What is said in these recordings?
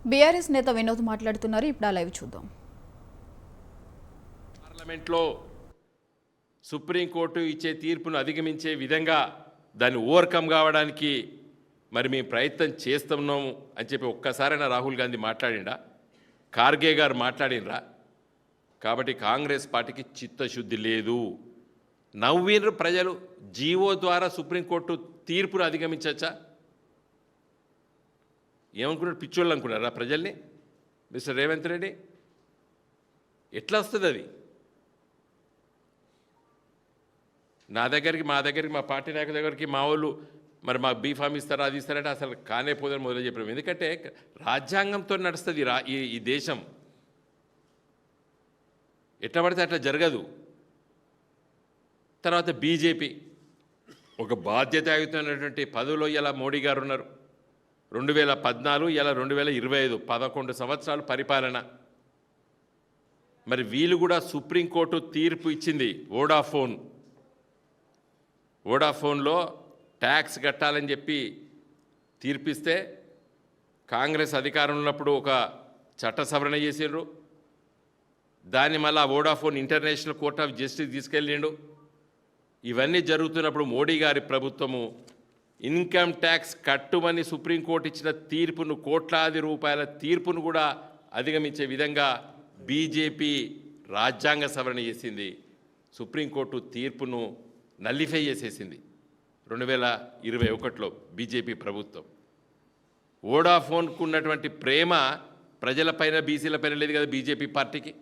BRS నేత వినోద్ మాట్లాడుతున్నారు. ఇప్పుడు ఆ లైవ్ చూద్దాం. పార్లమెంట్లో సుప్రీంకోర్టు ఇచ్చే తీర్పును అధిగమించే విధంగా దాన్ని ఓవర్కమ్ కావడానికి మరి మేము ప్రయత్నం చేస్తున్నాము అని చెప్పి ఒక్కసారైనా రాహుల్ గాంధీ మాట్లాడిండా, ఖార్గే గారు మాట్లాడినరా? కాబట్టి కాంగ్రెస్ పార్టీకి చిత్తశుద్ధి లేదు. నవ్వినరు ప్రజలు. జీవో ద్వారా సుప్రీంకోర్టు తీర్పును అధిగమించచ్చా? ఏమనుకున్నారు? పిచ్చోళ్ళు అనుకున్నారా ప్రజల్ని? మిస్టర్ రేవంత్ రెడ్డి, ఎట్లా వస్తుంది అది? మా దగ్గరికి మా పార్టీ నాయకుల దగ్గరికి మా వాళ్ళు మరి మాకు బీఫామ్ ఇస్తారా, అది ఇస్తారంటే అసలు కానే పోదని మొదలు చెప్పారు. ఎందుకంటే రాజ్యాంగంతో నడుస్తుంది ఈ దేశం. ఎట్లా పడితే అట్లా జరగదు. తర్వాత బీజేపీ ఒక బాధ్యతాయుతమైనటువంటి పదవిలో ఇలా మోడీ గారు ఉన్నారు. 2014 ఇలా 2025 11 సంవత్సరాలు పరిపాలన. మరి వీళ్ళు కూడా సుప్రీంకోర్టు తీర్పు ఇచ్చింది. వోడాఫోన్లో ట్యాక్స్ కట్టాలని చెప్పి తీర్పిస్తే కాంగ్రెస్ అధికారం ఉన్నప్పుడు ఒక చట్ట సవరణ చేసిండ్రు. దాన్ని మళ్ళీ Vodafone international court of justice తీసుకెళ్ళిండు. ఇవన్నీ జరుగుతున్నప్పుడు మోడీ గారి ప్రభుత్వము ఇన్కమ్ ట్యాక్స్ కట్టుమని సుప్రీంకోర్టు ఇచ్చిన తీర్పును, కోట్లాది రూపాయల తీర్పును కూడా అధిగమించే విధంగా బీజేపీ రాజ్యాంగ సవరణ చేసింది. సుప్రీంకోర్టు తీర్పును నల్లిఫై చేసేసింది 2021లో బీజేపీ ప్రభుత్వం. వోడాఫోన్కు ఉన్నటువంటి ప్రేమ ప్రజలపైన, బీసీలపైన లేదు కదా బీజేపీ పార్టీకి.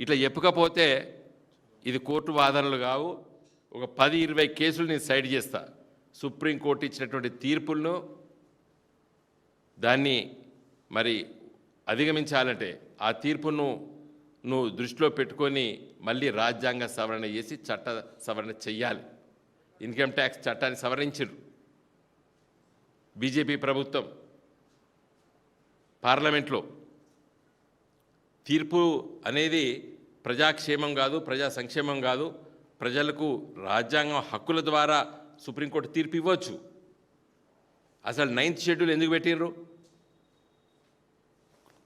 ఇట్లా చెప్పకపోతే ఇది కోర్టు వాదనలు కావు. ఒక 10-20 కేసులు నేను సైడ్ చేస్తా. సుప్రీంకోర్టు ఇచ్చినటువంటి తీర్పులను దాన్ని మరి అధిగమించాలంటే ఆ తీర్పును నువ్వు దృష్టిలో పెట్టుకొని మళ్ళీ రాజ్యాంగ సవరణ చేసి చట్ట సవరణ చెయ్యాలి. ఇన్కమ్ ట్యాక్స్ చట్టాన్ని సవరించారు బీజేపీ ప్రభుత్వం. పార్లమెంట్లో తీర్పు అనేది ప్రజాక్షేమం కాదు, ప్రజా సంక్షేమం కాదు. ప్రజలకు రాజ్యాంగం హక్కుల ద్వారా సుప్రీంకోర్టు తీర్పు ఇవ్వచ్చు. అసలు 9th షెడ్యూల్ ఎందుకు పెట్టినరు?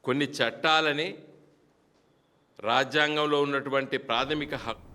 కొన్ని చట్టాలని రాజ్యాంగంలో ఉన్నటువంటి ప్రాథమిక హక్కు